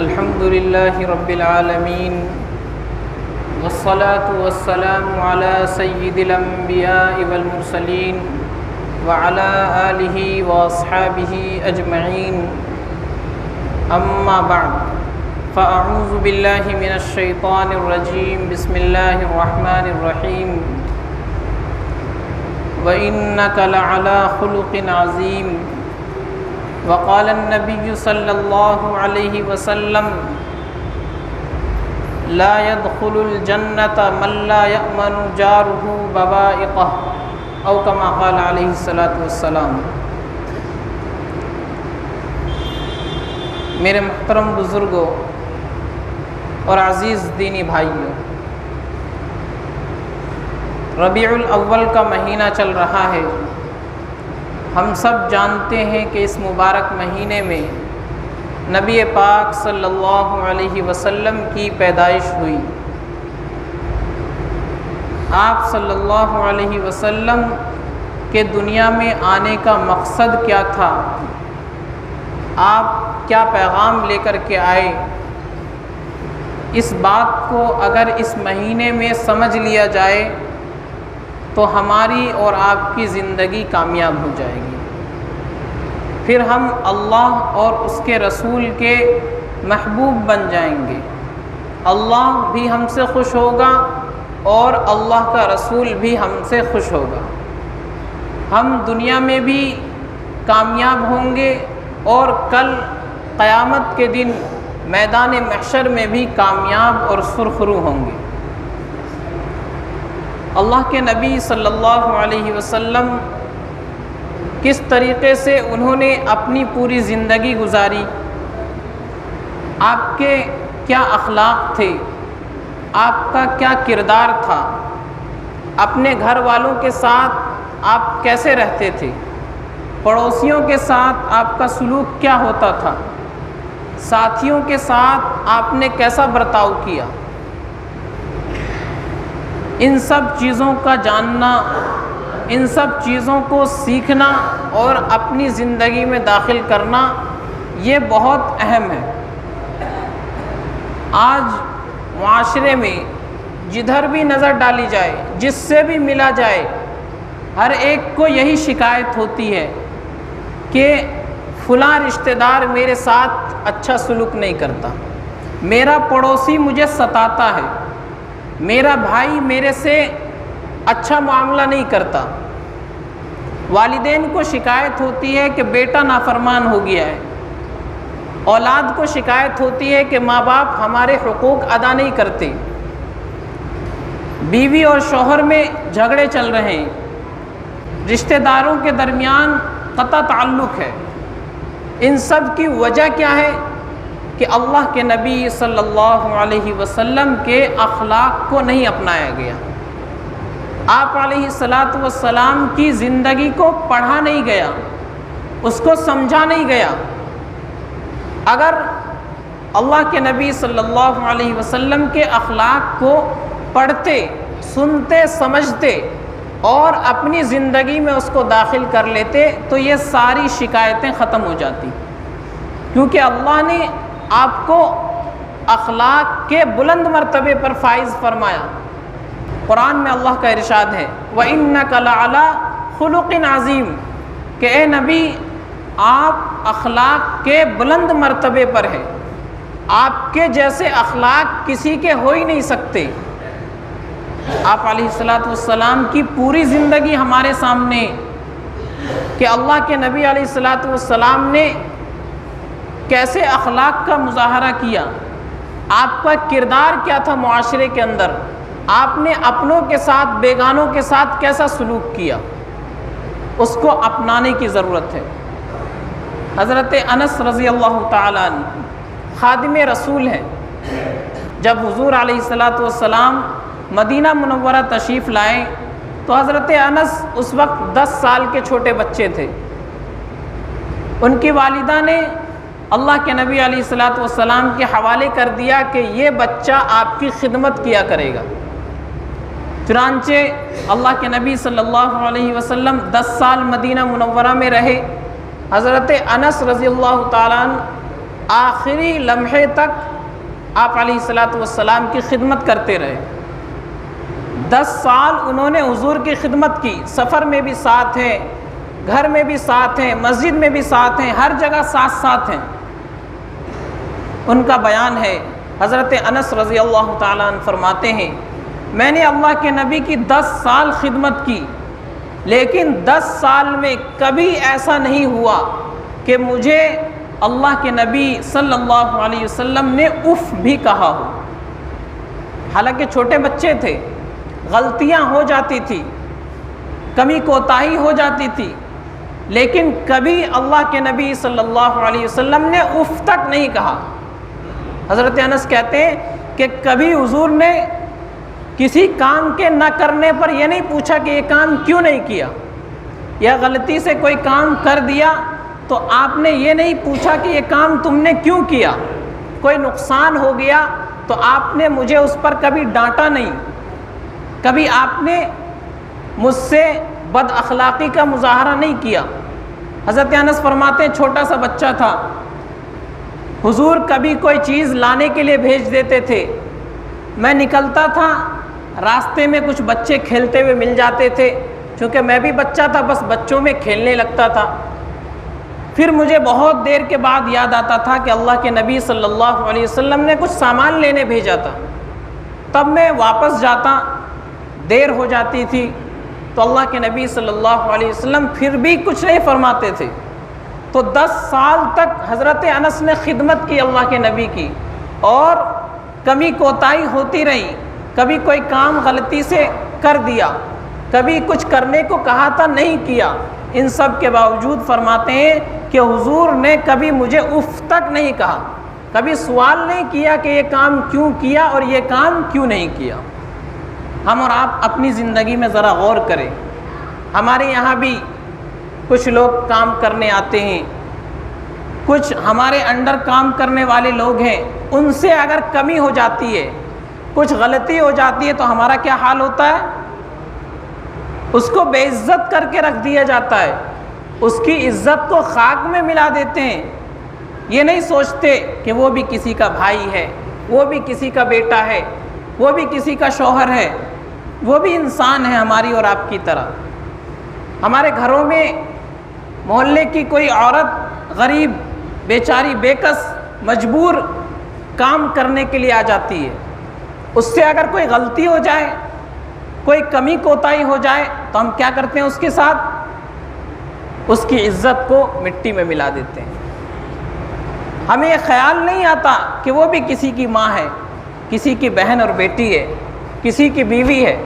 الحمد لله رب العالمين والصلاة والسلام على سيد الأنبياء والمرسلين وعلى آله وأصحابه أجمعين أما بعد فأعوذ بالله من الشيطان الرجيم بسم الله الرحمن الرحيم وإنك لعلى خلق عظيم وقال النبي صلى الله عليه وسلم لا يدخل الجنة من لا يأمن جاره بوائقه او كما قال علیہ الصلاۃ والسلام۔ میرے محترم بزرگوں اور عزیز دینی بھائیوں، ربیع الاول کا مہینہ چل رہا ہے۔ ہم سب جانتے ہیں کہ اس مبارک مہینے میں نبی پاک صلی اللہ علیہ وسلم کی پیدائش ہوئی۔ آپ صلی اللہ علیہ وسلم کے دنیا میں آنے کا مقصد کیا تھا؟ آپ کیا پیغام لے کر کے آئے؟ اس بات کو اگر اس مہینے میں سمجھ لیا جائے تو ہماری اور آپ کی زندگی کامیاب ہو جائے گی۔ پھر ہم اللہ اور اس کے رسول کے محبوب بن جائیں گے۔ اللہ بھی ہم سے خوش ہوگا اور اللہ کا رسول بھی ہم سے خوش ہوگا۔ ہم دنیا میں بھی کامیاب ہوں گے اور کل قیامت کے دن میدان محشر میں بھی کامیاب اور سرخرو ہوں گے۔ اللہ کے نبی صلی اللہ علیہ وسلم کس طریقے سے انہوں نے اپنی پوری زندگی گزاری، آپ کے کیا اخلاق تھے، آپ کا کیا کردار تھا، اپنے گھر والوں کے ساتھ آپ کیسے رہتے تھے، پڑوسیوں کے ساتھ آپ کا سلوک کیا ہوتا تھا، ساتھیوں کے ساتھ آپ نے کیسا برتاؤ کیا، ان سب چیزوں کا جاننا، ان سب چیزوں کو سیکھنا اور اپنی زندگی میں داخل کرنا یہ بہت اہم ہے۔ آج معاشرے میں جدھر بھی نظر ڈالی جائے، جس سے بھی ملا جائے، ہر ایک کو یہی شکایت ہوتی ہے کہ فلاں رشتہ دار میرے ساتھ اچھا سلوک نہیں کرتا، میرا پڑوسی مجھے ستاتا ہے، میرا بھائی میرے سے اچھا معاملہ نہیں کرتا۔ والدین کو شکایت ہوتی ہے کہ بیٹا نافرمان ہو گیا ہے، اولاد کو شکایت ہوتی ہے کہ ماں باپ ہمارے حقوق ادا نہیں کرتے، بیوی اور شوہر میں جھگڑے چل رہے ہیں، رشتہ داروں کے درمیان قطع تعلق ہے۔ ان سب کی وجہ کیا ہے؟ کہ اللہ کے نبی صلی اللہ علیہ وسلم کے اخلاق کو نہیں اپنایا گیا، آپ علیہ الصلاۃ والسلام کی زندگی کو پڑھا نہیں گیا، اس کو سمجھا نہیں گیا۔ اگر اللہ کے نبی صلی اللہ علیہ وسلم کے اخلاق کو پڑھتے، سنتے، سمجھتے اور اپنی زندگی میں اس کو داخل کر لیتے تو یہ ساری شکایتیں ختم ہو جاتی، کیونکہ اللہ نے آپ کو اخلاق کے بلند مرتبے پر فائز فرمایا۔ قرآن میں اللہ کا ارشاد ہے وَإِنَّكَ لَعَلَىٰ خُلُقٍ عَظِيمٍ کہ اے نبی آپ اخلاق کے بلند مرتبے پر ہیں، آپ کے جیسے اخلاق کسی کے ہو ہی نہیں سکتے۔ آپ علیہ الصلاۃ والسلام کی پوری زندگی ہمارے سامنے کہ اللہ کے نبی علیہ الصلاۃ والسلام نے کیسے اخلاق کا مظاہرہ کیا، آپ کا کردار کیا تھا معاشرے کے اندر، آپ نے اپنوں کے ساتھ بیگانوں کے ساتھ کیسا سلوک کیا، اس کو اپنانے کی ضرورت ہے۔ حضرت انس رضی اللہ تعالیٰ عنہ خادم رسول ہیں۔ جب حضور علیہ الصلاۃ والسلام مدینہ منورہ تشریف لائے تو حضرت انس اس وقت 10 سال کے چھوٹے بچے تھے۔ ان کی والدہ نے اللہ کے نبی علیہ الصلاۃ والسلام کے حوالے کر دیا کہ یہ بچہ آپ کی خدمت کیا کرے گا۔ چنانچہ اللہ کے نبی صلی اللہ علیہ وسلم 10 سال مدینہ منورہ میں رہے۔ حضرت انس رضی اللہ تعالیٰ عنہ آخری لمحے تک آپ علیہ الصلاۃ والسلام کی خدمت کرتے رہے۔ 10 سال انہوں نے حضور کی خدمت کی، سفر میں بھی ساتھ ہیں، گھر میں بھی ساتھ ہیں، مسجد میں بھی ساتھ ہیں، ہر جگہ ساتھ ساتھ ہیں۔ ان کا بیان ہے، حضرت انس رضی اللہ تعالیٰ عنہ فرماتے ہیں میں نے اللہ کے نبی کی 10 سال خدمت کی، لیکن 10 سال میں کبھی ایسا نہیں ہوا کہ مجھے اللہ کے نبی صلی اللہ علیہ وسلم نے اف بھی کہا ہو۔ حالانکہ چھوٹے بچے تھے، غلطیاں ہو جاتی تھی، کمی کوتاہی ہو جاتی تھی، لیکن کبھی اللہ کے نبی صلی اللہ علیہ وسلم نے اف تک نہیں کہا۔ حضرت انس کہتے ہیں کہ کبھی حضور نے کسی کام کے نہ کرنے پر یہ نہیں پوچھا کہ یہ کام کیوں نہیں کیا، یا غلطی سے کوئی کام کر دیا تو آپ نے یہ نہیں پوچھا کہ یہ کام تم نے کیوں کیا، کوئی نقصان ہو گیا تو آپ نے مجھے اس پر کبھی ڈانٹا نہیں، کبھی آپ نے مجھ سے بد اخلاقی کا مظاہرہ نہیں کیا۔ حضرت انس فرماتے ہیں چھوٹا سا بچہ تھا، حضور کبھی کوئی چیز لانے کے لیے بھیج دیتے تھے، میں نکلتا تھا، راستے میں کچھ بچے کھیلتے ہوئے مل جاتے تھے، چونکہ میں بھی بچہ تھا بس بچوں میں کھیلنے لگتا تھا۔ پھر مجھے بہت دیر کے بعد یاد آتا تھا کہ اللہ کے نبی صلی اللہ علیہ وسلم نے کچھ سامان لینے بھیجا تھا، تب میں واپس جاتا، دیر ہو جاتی تھی تو اللہ کے نبی صلی اللہ علیہ وسلم پھر بھی کچھ نہیں فرماتے تھے۔ تو 10 سال تک حضرت انس نے خدمت کی اللہ کے نبی کی، اور کمی کوتاہی ہوتی رہی، کبھی کوئی کام غلطی سے کر دیا، کبھی کچھ کرنے کو کہا تھا نہیں کیا، ان سب کے باوجود فرماتے ہیں کہ حضور نے کبھی مجھے اف تک نہیں کہا، کبھی سوال نہیں کیا کہ یہ کام کیوں کیا اور یہ کام کیوں نہیں کیا۔ ہم اور آپ اپنی زندگی میں ذرا غور کریں، ہمارے یہاں بھی کچھ لوگ کام کرنے آتے ہیں، کچھ ہمارے انڈر کام کرنے والے لوگ ہیں، ان سے اگر کمی ہو جاتی ہے، کچھ غلطی ہو جاتی ہے تو ہمارا کیا حال ہوتا ہے؟ اس کو بے عزت کر کے رکھ دیا جاتا ہے، اس کی عزت کو خاک میں ملا دیتے ہیں۔ یہ نہیں سوچتے کہ وہ بھی کسی کا بھائی ہے، وہ بھی کسی کا بیٹا ہے، وہ بھی کسی کا شوہر ہے، وہ بھی انسان ہے ہماری اور آپ کی طرح۔ ہمارے گھروں میں محلے کی کوئی عورت غریب بیچاری بےکس مجبور کام کرنے کے لیے آ جاتی ہے، اس سے اگر کوئی غلطی ہو جائے، کوئی کمی کوتاہی ہو جائے تو ہم کیا کرتے ہیں؟ اس کے ساتھ اس کی عزت کو مٹی میں ملا دیتے ہیں۔ ہمیں یہ خیال نہیں آتا کہ وہ بھی کسی کی ماں ہے، کسی کی بہن اور بیٹی ہے، کسی کی بیوی ہے۔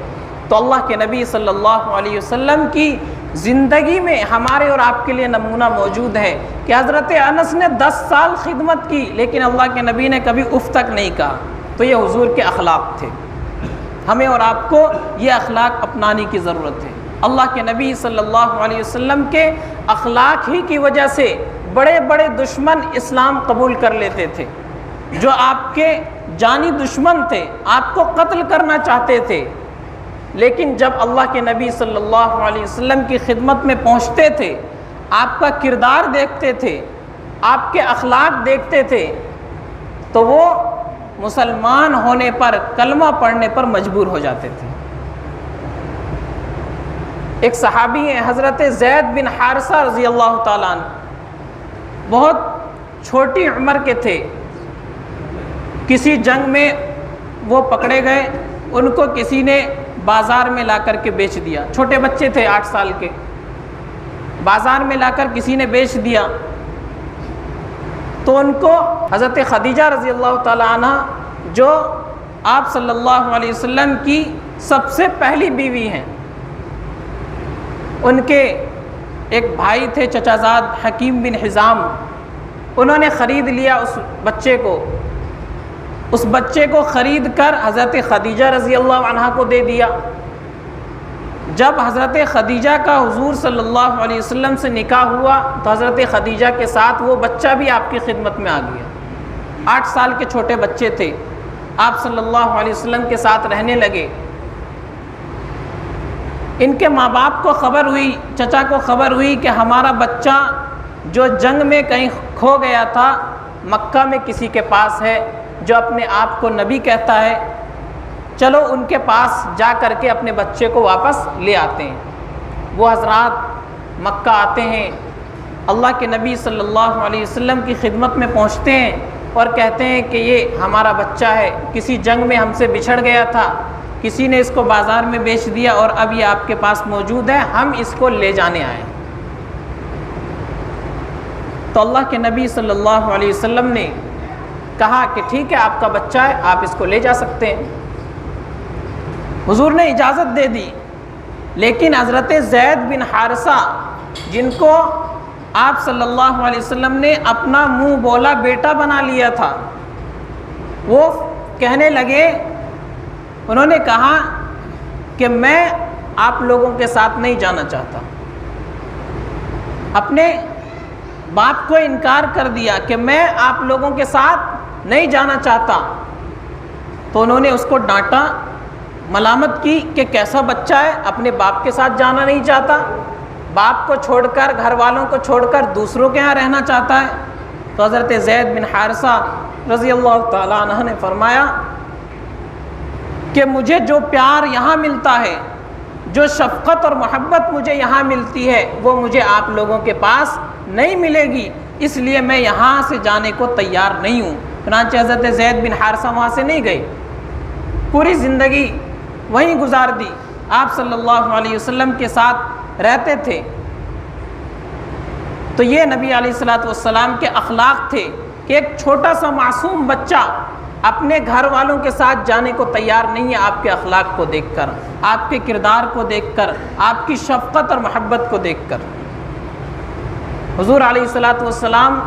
تو اللہ کے نبی صلی اللہ علیہ وسلم کی زندگی میں ہمارے اور آپ کے لیے نمونہ موجود ہے کہ حضرت انس نے 10 سال خدمت کی، لیکن اللہ کے نبی نے کبھی اف تک نہیں کہا۔ تو یہ حضور کے اخلاق تھے، ہمیں اور آپ کو یہ اخلاق اپنانے کی ضرورت ہے۔ اللہ کے نبی صلی اللہ علیہ وسلم کے اخلاق ہی کی وجہ سے بڑے بڑے دشمن اسلام قبول کر لیتے تھے، جو آپ کے جانی دشمن تھے، آپ کو قتل کرنا چاہتے تھے، لیکن جب اللہ کے نبی صلی اللہ علیہ وسلم کی خدمت میں پہنچتے تھے، آپ کا کردار دیکھتے تھے، آپ کے اخلاق دیکھتے تھے، تو وہ مسلمان ہونے پر، کلمہ پڑھنے پر مجبور ہو جاتے تھے۔ ایک صحابی ہیں حضرت زید بن حارثہ رضی اللہ تعالیٰ عنہ، بہت چھوٹی عمر کے تھے، کسی جنگ میں وہ پکڑے گئے، ان کو کسی نے بازار میں لا کر کے بیچ دیا، چھوٹے بچے تھے 8 سال کے، بازار میں لا کر کسی نے بیچ دیا، تو ان کو حضرت خدیجہ رضی اللہ تعالیٰ عنہ، جو آپ صلی اللہ علیہ وسلم کی سب سے پہلی بیوی ہیں، ان کے ایک بھائی تھے چچا زاد حکیم بن حزام، انہوں نے خرید لیا اس بچے کو خرید کر حضرت خدیجہ رضی اللہ عنہ کو دے دیا۔ جب حضرت خدیجہ کا حضور صلی اللہ علیہ وسلم سے نکاح ہوا تو حضرت خدیجہ کے ساتھ وہ بچہ بھی آپ کی خدمت میں آ گیا، 8 سال کے چھوٹے بچے تھے، آپ صلی اللہ علیہ وسلم کے ساتھ رہنے لگے۔ ان کے ماں باپ کو خبر ہوئی، چچا کو خبر ہوئی کہ ہمارا بچہ جو جنگ میں کہیں کھو گیا تھا مکہ میں کسی کے پاس ہے جو اپنے آپ کو نبی کہتا ہے، چلو ان کے پاس جا کر کے اپنے بچے کو واپس لے آتے ہیں۔ وہ حضرات مکہ آتے ہیں، اللہ کے نبی صلی اللہ علیہ وسلم کی خدمت میں پہنچتے ہیں اور کہتے ہیں کہ یہ ہمارا بچہ ہے، کسی جنگ میں ہم سے بچھڑ گیا تھا، کسی نے اس کو بازار میں بیچ دیا اور اب یہ آپ کے پاس موجود ہے، ہم اس کو لے جانے آئے۔ تو اللہ کے نبی صلی اللہ علیہ وسلم نے کہا کہ ٹھیک ہے، آپ کا بچہ ہے، آپ اس کو لے جا سکتے ہیں۔ حضور نے اجازت دے دی، لیکن حضرت زید بن حارثہ جن کو آپ صلی اللہ علیہ وسلم نے اپنا منہ بولا بیٹا بنا لیا تھا، وہ کہنے لگے، انہوں نے کہا کہ میں آپ لوگوں کے ساتھ نہیں جانا چاہتا۔ اپنے باپ کو انکار کر دیا کہ میں آپ لوگوں کے ساتھ نہیں جانا چاہتا۔ تو انہوں نے اس کو ڈانٹا، ملامت کی کہ کیسا بچہ ہے، اپنے باپ کے ساتھ جانا نہیں چاہتا، باپ کو چھوڑ کر، گھر والوں کو چھوڑ کر دوسروں کے ہاں رہنا چاہتا ہے۔ تو حضرت زید بن حارثہ رضی اللہ تعالیٰ عنہ نے فرمایا کہ مجھے جو پیار یہاں ملتا ہے، جو شفقت اور محبت مجھے یہاں ملتی ہے، وہ مجھے آپ لوگوں کے پاس نہیں ملے گی، اس لیے میں یہاں سے جانے کو تیار نہیں ہوں۔ چنانچہ حضرت زید بن حارثہ وہاں سے نہیں گئے، پوری زندگی وہیں گزار دی، آپ صلی اللہ علیہ وسلم کے ساتھ رہتے تھے۔ تو یہ نبی علیہ الصلوۃ والسلام کے اخلاق تھے کہ ایک چھوٹا سا معصوم بچہ اپنے گھر والوں کے ساتھ جانے کو تیار نہیں ہے، آپ کے اخلاق کو دیکھ کر، آپ کے کردار کو دیکھ کر، آپ کی شفقت اور محبت کو دیکھ کر۔ حضور علیہ الصلوۃ والسلام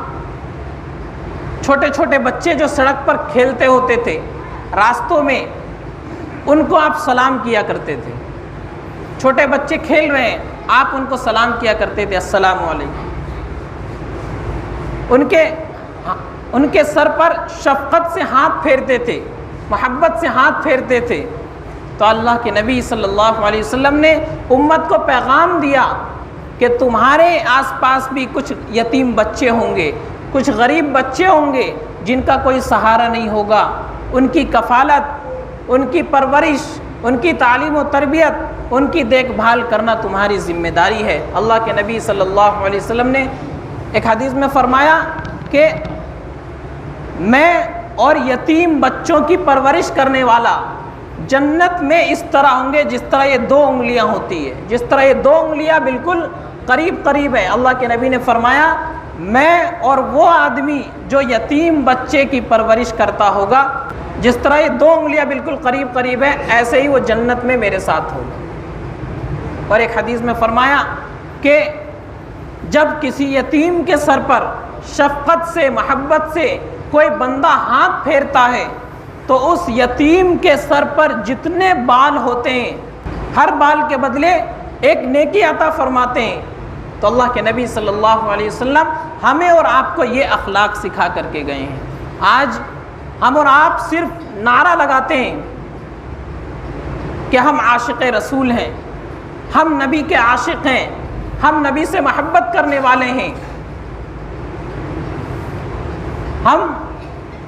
چھوٹے چھوٹے بچے جو سڑک پر کھیلتے ہوتے تھے راستوں میں، ان کو آپ سلام کیا کرتے تھے۔ چھوٹے بچے کھیل رہے ہیں، آپ ان کو سلام کیا کرتے تھے، السلام علیکم۔ ان کے سر پر شفقت سے ہاتھ پھیرتے تھے، محبت سے ہاتھ پھیرتے تھے۔ تو اللہ کے نبی صلی اللہ علیہ وسلم نے امت کو پیغام دیا کہ تمہارے آس پاس بھی کچھ یتیم بچے ہوں گے، کچھ غریب بچے ہوں گے جن کا کوئی سہارا نہیں ہوگا، ان کی کفالت، ان کی پرورش، ان کی تعلیم و تربیت، ان کی دیکھ بھال کرنا تمہاری ذمہ داری ہے۔ اللہ کے نبی صلی اللہ علیہ وسلم نے ایک حدیث میں فرمایا کہ میں اور یتیم بچوں کی پرورش کرنے والا جنت میں اس طرح ہوں گے جس طرح یہ دو انگلیاں ہوتی ہے، جس طرح یہ دو انگلیاں بالکل قریب قریب ہے۔ اللہ کے نبی نے فرمایا میں اور وہ آدمی جو یتیم بچے کی پرورش کرتا ہوگا، جس طرح یہ دو انگلیاں بالکل قریب قریب ہے، ایسے ہی وہ جنت میں میرے ساتھ ہوگا۔ اور ایک حدیث میں فرمایا کہ جب کسی یتیم کے سر پر شفقت سے، محبت سے کوئی بندہ ہاتھ پھیرتا ہے تو اس یتیم کے سر پر جتنے بال ہوتے ہیں ہر بال کے بدلے ایک نیکی عطا فرماتے ہیں۔ تو اللہ کے نبی صلی اللہ علیہ وسلم ہمیں اور آپ کو یہ اخلاق سکھا کر کے گئے ہیں۔ آج ہم اور آپ صرف نعرہ لگاتے ہیں کہ ہم عاشق رسول ہیں، ہم نبی کے عاشق ہیں، ہم نبی سے محبت کرنے والے ہیں، ہم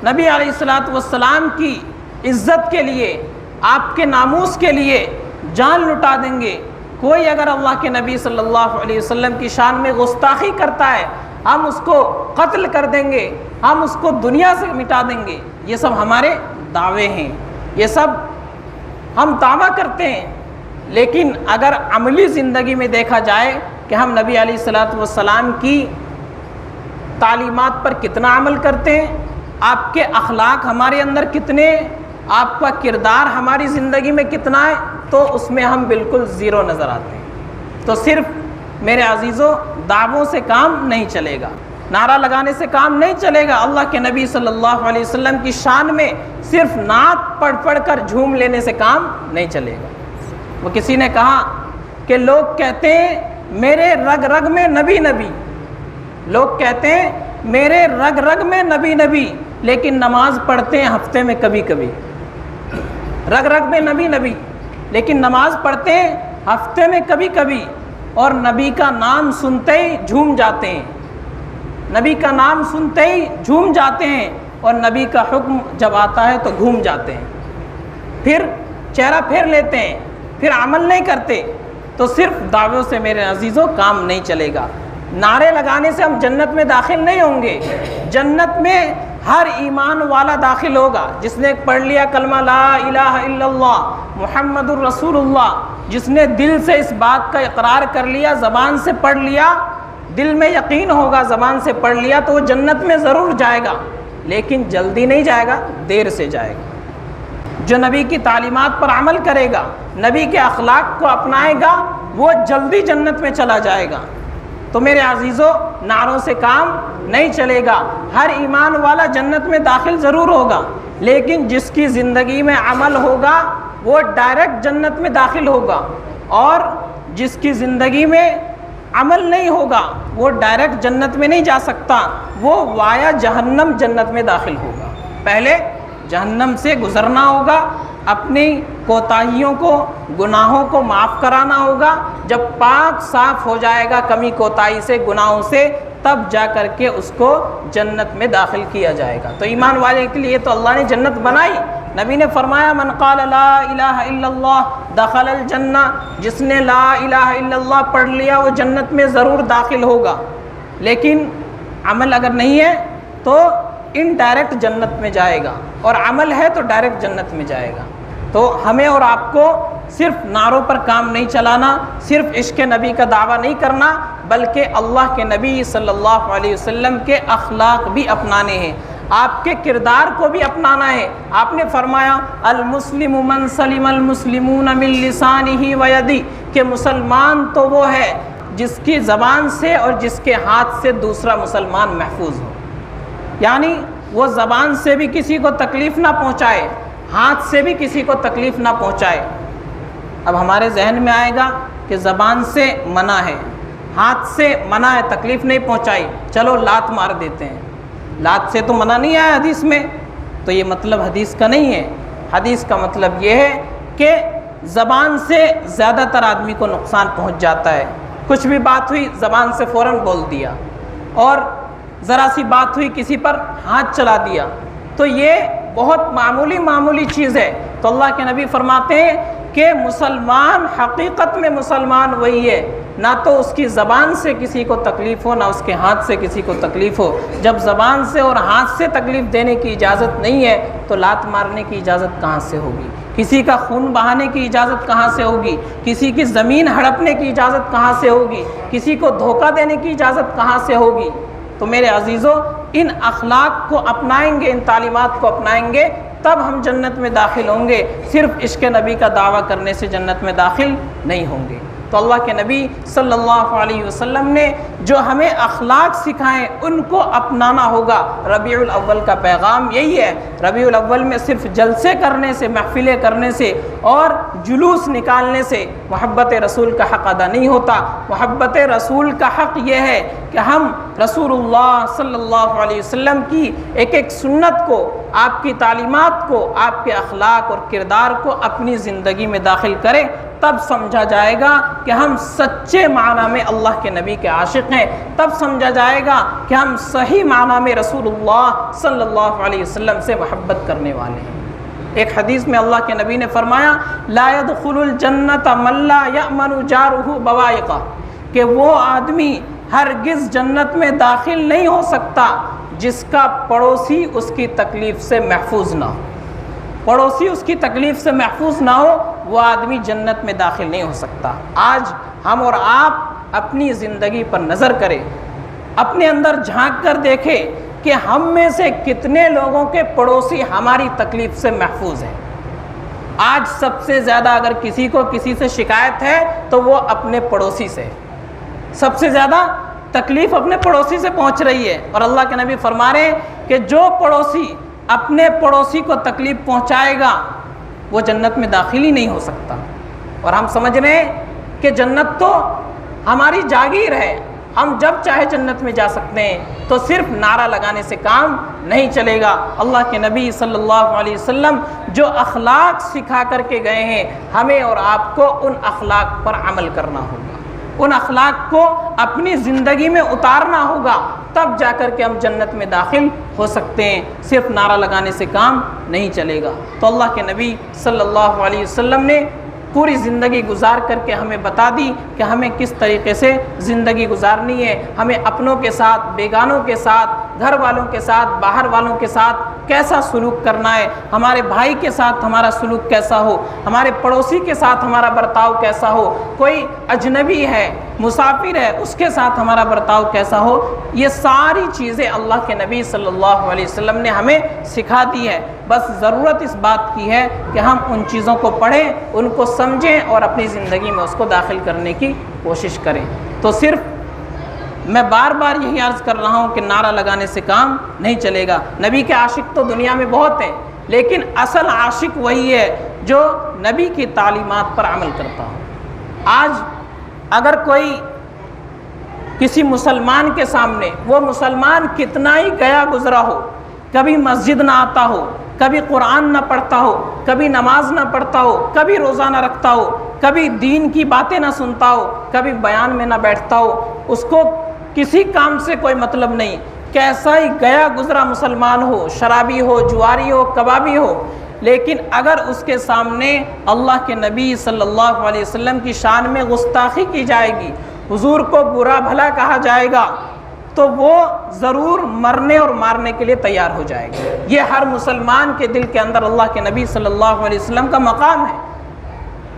نبی علیہ الصلوۃ والسلام کی عزت کے لیے، آپ کے ناموس کے لیے جان لٹا دیں گے۔ کوئی اگر اللہ کے نبی صلی اللہ علیہ وسلم کی شان میں گستاخی کرتا ہے، ہم اس کو قتل کر دیں گے، ہم اس کو دنیا سے مٹا دیں گے۔ یہ سب ہمارے دعوے ہیں، یہ سب ہم دعویٰ کرتے ہیں، لیکن اگر عملی زندگی میں دیکھا جائے کہ ہم نبی علیہ الصلوۃ والسلام کی تعلیمات پر کتنا عمل کرتے ہیں، آپ کے اخلاق ہمارے اندر کتنے، آپ کا کردار ہماری زندگی میں کتنا ہے، تو اس میں ہم بالکل زیرو نظر آتے ہیں۔ تو صرف میرے عزیزوں دعووں سے کام نہیں چلے گا، نعرہ لگانے سے کام نہیں چلے گا، اللہ کے نبی صلی اللہ علیہ وسلم کی شان میں صرف نعت پڑھ پڑھ کر جھوم لینے سے کام نہیں چلے گا۔ وہ کسی نے کہا کہ لوگ کہتے ہیں میرے رگ رگ میں نبی نبی، لوگ کہتے ہیں میرے رگ رگ میں نبی نبی، لیکن نماز پڑھتے ہیں ہفتے میں کبھی کبھی۔ رگ رگ میں نبی نبی، لیکن نماز پڑھتے ہیں ہفتے میں کبھی کبھی، اور نبی کا نام سنتے ہی جھوم جاتے ہیں۔ نبی کا نام سنتے ہی جھوم جاتے ہیں اور نبی کا حکم جب آتا ہے تو گھوم جاتے ہیں، پھر چہرہ پھیر لیتے ہیں، پھر عمل نہیں کرتے، تو صرف دعووں سے میرے عزیزوں کام نہیں چلے گا۔ نعرے لگانے سے ہم جنت میں داخل نہیں ہوں گے۔ جنت میں ہر ایمان والا داخل ہوگا، جس نے پڑھ لیا کلمہ لا الہ الا اللہ محمد الرسول اللہ، جس نے دل سے اس بات کا اقرار کر لیا، زبان سے پڑھ لیا، دل میں یقین ہوگا، زبان سے پڑھ لیا، تو وہ جنت میں ضرور جائے گا، لیکن جلدی نہیں جائے گا، دیر سے جائے گا۔ جو نبی کی تعلیمات پر عمل کرے گا، نبی کے اخلاق کو اپنائے گا، وہ جلدی جنت میں چلا جائے گا۔ تو میرے عزیزوں، نعروں سے کام نہیں چلے گا۔ ہر ایمان والا جنت میں داخل ضرور ہوگا، لیکن جس کی زندگی میں عمل ہوگا وہ ڈائریکٹ جنت میں داخل ہوگا، اور جس کی زندگی میں عمل نہیں ہوگا وہ ڈائریکٹ جنت میں نہیں جا سکتا، وہ وایا جہنم جنت میں داخل ہوگا۔ پہلے جہنم سے گزرنا ہوگا، اپنی کوتاہیوں کو، گناہوں کو معاف کرانا ہوگا۔ جب پاک صاف ہو جائے گا کمی کوتاہی سے، گناہوں سے، تب جا کر کے اس کو جنت میں داخل کیا جائے گا۔ تو ایمان والے کے لیے تو اللہ نے جنت بنائی۔ نبی نے فرمایا من قال لا الہ الا اللہ دخل الجنہ، جس نے لا الہ الا اللہ پڑھ لیا وہ جنت میں ضرور داخل ہوگا، لیکن عمل اگر نہیں ہے تو انڈائریکٹ جنت میں جائے گا، اور عمل ہے تو ڈائریکٹ جنت میں جائے گا۔ تو ہمیں اور آپ کو صرف نعروں پر کام نہیں چلانا، صرف عشق نبی کا دعویٰ نہیں کرنا، بلکہ اللہ کے نبی صلی اللہ علیہ وسلم کے اخلاق بھی اپنانے ہیں، آپ کے کردار کو بھی اپنانا ہے۔ آپ نے فرمایا المسلم من سلم المسلمون من لسانہ و یدہ، کہ مسلمان تو وہ ہے جس کی زبان سے اور جس کے ہاتھ سے دوسرا مسلمان محفوظ ہو، یعنی وہ زبان سے بھی کسی کو تکلیف نہ پہنچائے، ہاتھ سے بھی کسی کو تکلیف نہ پہنچائے۔ اب ہمارے ذہن میں آئے گا کہ زبان سے منع ہے، ہاتھ سے منع ہے، تکلیف نہیں پہنچائی، چلو لات مار دیتے ہیں۔ لات سے تو منع نہیں آیا حدیث میں، تو یہ مطلب حدیث کا نہیں ہے۔ حدیث کا مطلب یہ ہے کہ زبان سے زیادہ تر آدمی کو نقصان پہنچ جاتا ہے۔ کچھ بھی بات ہوئی زبان سے فوراً بول دیا، اور ذرا سی بات ہوئی کسی پر ہاتھ چلا دیا، تو یہ بہت معمولی چیز ہے۔ تو اللہ کے نبی فرماتے ہیں کہ مسلمان حقیقت میں مسلمان وہی ہے، نہ تو اس کی زبان سے کسی کو تکلیف ہو، نہ اس کے ہاتھ سے کسی کو تکلیف ہو۔ جب زبان سے اور ہاتھ سے تکلیف دینے کی اجازت نہیں ہے تو لات مارنے کی اجازت کہاں سے ہوگی؟ کسی کا خون بہانے کی اجازت کہاں سے ہوگی؟ کسی کی زمین ہڑپنے کی اجازت کہاں سے ہوگی؟ کسی کو دھوکہ دینے کی اجازت کہاں سے ہوگی؟ تو میرے عزیزوں، ان اخلاق کو اپنائیں گے، ان تعلیمات کو اپنائیں گے، تب ہم جنت میں داخل ہوں گے۔ صرف عشق نبی کا دعویٰ کرنے سے جنت میں داخل نہیں ہوں گے۔ تو اللہ کے نبی صلی اللہ علیہ وسلم نے جو ہمیں اخلاق سکھائیں ان کو اپنانا ہوگا۔ ربیع الاول کا پیغام یہی ہے۔ ربیع الاول میں صرف جلسے کرنے سے، محفلیں کرنے سے اور جلوس نکالنے سے محبت رسول کا حق ادا نہیں ہوتا۔ محبت رسول کا حق یہ ہے کہ ہم رسول اللہ صلی اللہ علیہ وسلم کی ایک ایک سنت کو، آپ کی تعلیمات کو، آپ کے اخلاق اور کردار کو اپنی زندگی میں داخل کریں، تب سمجھا جائے گا کہ ہم سچے معنی میں اللہ کے نبی کے عاشق ہیں، تب سمجھا جائے گا کہ ہم صحیح معنی میں رسول اللہ صلی اللہ علیہ وسلم سے محبت کرنے والے ہیں۔ ایک حدیث میں اللہ کے نبی نے فرمایا لا يدخل الجنت من لا یأمن جارہ بوائقہ، کہ وہ آدمی ہرگز جنت میں داخل نہیں ہو سکتا جس کا پڑوسی اس کی تکلیف سے محفوظ نہ ہو۔ پڑوسی اس کی تکلیف سے محفوظ نہ ہو، وہ آدمی جنت میں داخل نہیں ہو سکتا۔ آج ہم اور آپ اپنی زندگی پر نظر کریں، اپنے اندر جھانک کر دیکھیں کہ ہم میں سے کتنے لوگوں کے پڑوسی ہماری تکلیف سے محفوظ ہیں۔ آج سب سے زیادہ اگر کسی کو کسی سے شکایت ہے تو وہ اپنے پڑوسی سے، سب سے زیادہ تکلیف اپنے پڑوسی سے پہنچ رہی ہے۔ اور اللہ کے نبی فرما رہے ہیں کہ جو پڑوسی اپنے پڑوسی کو تکلیف پہنچائے گا وہ جنت میں داخل ہی نہیں ہو سکتا۔ اور ہم سمجھ رہے ہیں کہ جنت تو ہماری جاگیر ہے، ہم جب چاہے جنت میں جا سکتے ہیں، تو صرف نعرہ لگانے سے کام نہیں چلے گا۔ اللہ کے نبی صلی اللہ علیہ وسلم جو اخلاق سکھا کر کے گئے ہیں، ہمیں اور آپ کو ان اخلاق پر عمل کرنا ہوگا، ان اخلاق کو اپنی زندگی میں اتارنا ہوگا، تب جا کر کے ہم جنت میں داخل ہو سکتے ہیں۔ صرف نعرہ لگانے سے کام نہیں چلے گا۔ تو اللہ کے نبی صلی اللہ علیہ وسلم نے پوری زندگی گزار کر کے ہمیں بتا دی کہ ہمیں کس طریقے سے زندگی گزارنی ہے، ہمیں اپنوں کے ساتھ، بیگانوں کے ساتھ، گھر والوں کے ساتھ، باہر والوں کے ساتھ کیسا سلوک کرنا ہے، ہمارے بھائی کے ساتھ ہمارا سلوک کیسا ہو، ہمارے پڑوسی کے ساتھ ہمارا برتاؤ کیسا ہو، کوئی اجنبی ہے، مسافر ہے، اس کے ساتھ ہمارا برتاؤ کیسا ہو۔ یہ ساری چیزیں اللہ کے نبی صلی اللہ علیہ وسلم نے ہمیں سکھا دی ہے۔ بس ضرورت اس بات کی ہے کہ ہم ان چیزوں کو پڑھیں، ان کو سمجھیں اور اپنی زندگی میں اس کو داخل کرنے کی کوشش کریں۔ تو صرف میں بار بار یہی عرض کر رہا ہوں کہ نعرہ لگانے سے کام نہیں چلے گا۔ نبی کے عاشق تو دنیا میں بہت ہیں، لیکن اصل عاشق وہی ہے جو نبی کی تعلیمات پر عمل کرتا ہو۔ آج اگر کوئی کسی مسلمان کے سامنے، وہ مسلمان کتنا ہی گیا گزرا ہو، کبھی مسجد نہ آتا ہو، کبھی قرآن نہ پڑھتا ہو، کبھی نماز نہ پڑھتا ہو، کبھی روزہ نہ رکھتا ہو، کبھی دین کی باتیں نہ سنتا ہو، کبھی بیان میں نہ بیٹھتا ہو، اس کو کسی کام سے کوئی مطلب نہیں، کیسا ہی گیا گزرا مسلمان ہو، شرابی ہو، جواری ہو، کبابی ہو، لیکن اگر اس کے سامنے اللہ کے نبی صلی اللہ علیہ وسلم کی شان میں گستاخی کی جائے گی، حضور کو برا بھلا کہا جائے گا، تو وہ ضرور مرنے اور مارنے کے لیے تیار ہو جائے گا۔ یہ ہر مسلمان کے دل کے اندر اللہ کے نبی صلی اللہ علیہ وسلم کا مقام ہے۔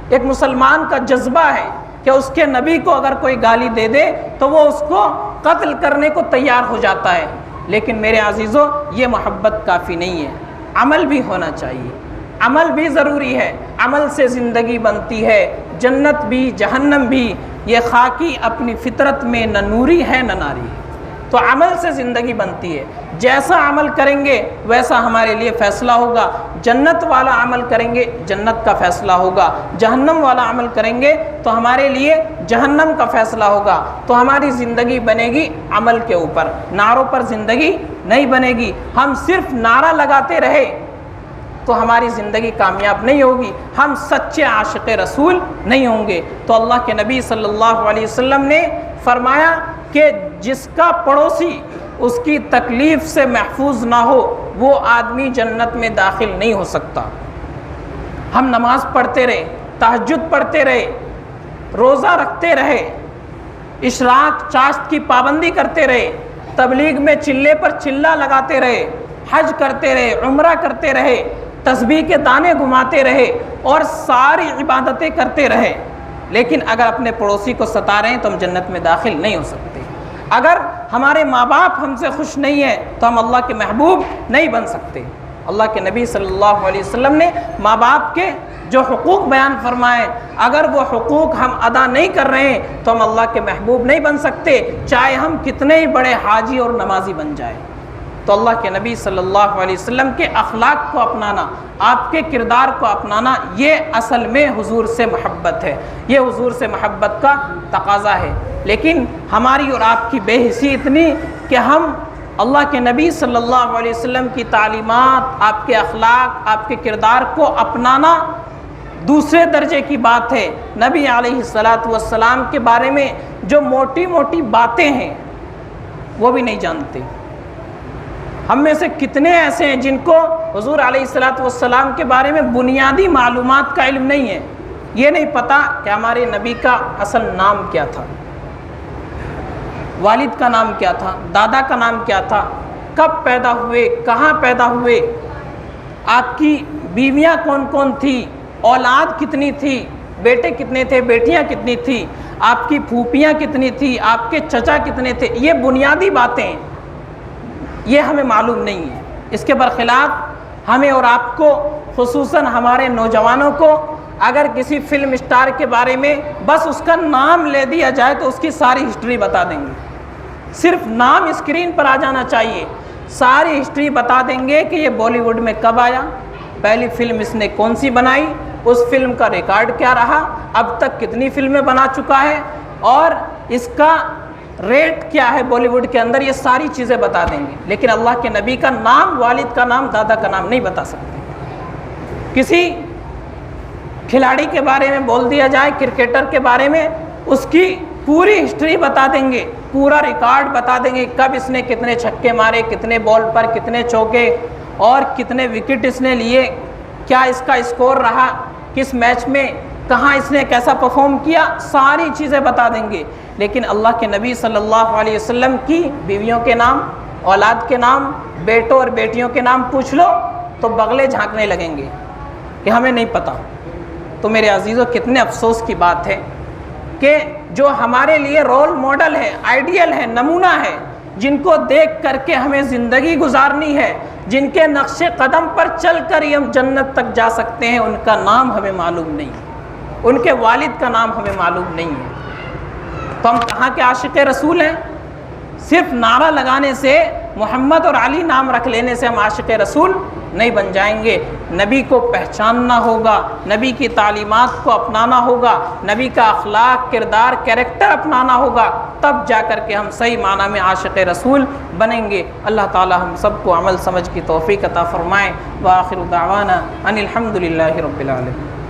ایک مسلمان کا جذبہ ہے کہ اس کے نبی کو اگر کوئی گالی دے دے تو وہ اس کو قتل کرنے کو تیار ہو جاتا ہے۔ لیکن میرے عزیزو، یہ محبت کافی نہیں ہے، عمل بھی ہونا چاہیے، عمل بھی ضروری ہے۔ عمل سے زندگی بنتی ہے، جنت بھی جہنم بھی۔ یہ خاکی اپنی فطرت میں نہ نوری ہے نہ ناری ہے۔ تو عمل سے زندگی بنتی ہے، جیسا عمل کریں گے ویسا ہمارے لیے فیصلہ ہوگا۔ جنت والا عمل کریں گے، جنت کا فیصلہ ہوگا۔ جہنم والا عمل کریں گے تو ہمارے لیے جہنم کا فیصلہ ہوگا۔ تو ہماری زندگی بنے گی عمل کے اوپر، نعروں پر زندگی نہیں بنے گی۔ ہم صرف نعرہ لگاتے رہے تو ہماری زندگی کامیاب نہیں ہوگی، ہم سچے عاشق رسول نہیں ہوں گے۔ تو اللہ کے نبی صلی اللہ علیہ وسلم نے فرمایا کہ جس کا پڑوسی اس کی تکلیف سے محفوظ نہ ہو، وہ آدمی جنت میں داخل نہیں ہو سکتا۔ ہم نماز پڑھتے رہے، تہجد پڑھتے رہے، روزہ رکھتے رہے، اشراق چاشت کی پابندی کرتے رہے، تبلیغ میں چلے پر چلہ لگاتے رہے، حج کرتے رہے، عمرہ کرتے رہے، تسبیح کے دانے گھماتے رہے اور ساری عبادتیں کرتے رہے، لیکن اگر اپنے پڑوسی کو ستا رہے ہیں تو ہم جنت میں داخل نہیں ہو سکتے۔ اگر ہمارے ماں باپ ہم سے خوش نہیں ہیں تو ہم اللہ کے محبوب نہیں بن سکتے۔ اللہ کے نبی صلی اللہ علیہ وسلم نے ماں باپ کے جو حقوق بیان فرمائے، اگر وہ حقوق ہم ادا نہیں کر رہے ہیں تو ہم اللہ کے محبوب نہیں بن سکتے، چاہے ہم کتنے ہی بڑے حاجی اور نمازی بن جائیں۔ تو اللہ کے نبی صلی اللہ علیہ وسلم کے اخلاق کو اپنانا، آپ کے کردار کو اپنانا، یہ اصل میں حضور سے محبت ہے، یہ حضور سے محبت کا تقاضا ہے۔ لیکن ہماری اور آپ کی بے حسی اتنی کہ ہم اللہ کے نبی صلی اللہ علیہ وسلم کی تعلیمات، آپ کے اخلاق، آپ کے کردار کو اپنانا دوسرے درجے کی بات ہے۔ نبی علیہ الصلاۃ والسلام کے بارے میں جو موٹی موٹی باتیں ہیں وہ بھی نہیں جانتے۔ ہم میں سے کتنے ایسے ہیں جن کو حضور علیہ الصلاۃ والسلام کے بارے میں بنیادی معلومات کا علم نہیں ہے، یہ نہیں پتہ کہ ہمارے نبی کا اصل نام کیا تھا، والد کا نام کیا تھا، دادا کا نام کیا تھا، کب پیدا ہوئے، کہاں پیدا ہوئے، آپ کی بیویاں کون کون تھی، اولاد کتنی تھی، بیٹے کتنے تھے، بیٹیاں کتنی تھی، آپ کی پھوپھیاں کتنی تھی، آپ کے چچا کتنے تھے۔ یہ بنیادی باتیں یہ ہمیں معلوم نہیں ہے۔ اس کے برخلاف ہمیں اور آپ کو، خصوصاً ہمارے نوجوانوں کو، اگر کسی فلم اسٹار کے بارے میں بس اس کا نام لے دیا جائے تو اس کی ساری ہسٹری بتا دیں گے۔ صرف نام اسکرین پر آ جانا چاہیے، ساری ہسٹری بتا دیں گے کہ یہ بالی ووڈ میں کب آیا، پہلی فلم اس نے کون سی بنائی، اس فلم کا ریکارڈ کیا رہا، اب تک کتنی فلمیں بنا چکا ہے، اور اس کا ریٹ کیا ہے بالی ووڈ کے اندر، یہ ساری چیزیں بتا دیں گے۔ لیکن اللہ کے نبی کا نام، والد کا نام، دادا کا نام نہیں بتا سکتے۔ کسی کھلاڑی کے بارے میں بول دیا جائے، کرکٹر کے بارے میں، اس کی پوری ہسٹری بتا دیں گے، پورا ریکارڈ بتا دیں گے، کب اس نے کتنے چھکے مارے، کتنے بال پر کتنے چوکے اور کتنے وکٹ اس نے لیے، کیا اس کا اسکور رہا، کس میچ میں کہاں اس نے کیسا پرفارم کیا، ساری چیزیں بتا دیں گے۔ لیکن اللہ کے نبی صلی اللہ علیہ وسلم کی بیویوں کے نام، اولاد کے نام، بیٹوں اور بیٹیوں کے نام پوچھ لو تو بغلے جھانکنے لگیں گے کہ ہمیں نہیں پتہ۔ تو میرے عزیزوں، کتنے افسوس کی بات ہے کہ جو ہمارے لیے رول ماڈل ہے، آئیڈیل ہے، نمونہ ہے، جن کو دیکھ کر کے ہمیں زندگی گزارنی ہے، جن کے نقش قدم پر چل کر ہی ہم جنت تک جا سکتے ہیں، ان کا نام ہمیں معلوم نہیں ہے، ان کے والد کا نام ہمیں معلوم نہیں ہے۔ تو ہم کہاں کے عاشق رسول ہیں؟ صرف نعرہ لگانے سے، محمد اور علی نام رکھ لینے سے ہم عاشق رسول نہیں بن جائیں گے۔ نبی کو پہچاننا ہوگا، نبی کی تعلیمات کو اپنانا ہوگا، نبی کا اخلاق، کردار، کیریکٹر اپنانا ہوگا، تب جا کر کے ہم صحیح معنی میں عاشق رسول بنیں گے۔ اللہ تعالی ہم سب کو عمل سمجھ کی توفیق عطا فرمائے۔ وآخر دعوانا ان الحمد للہ رب العالمین۔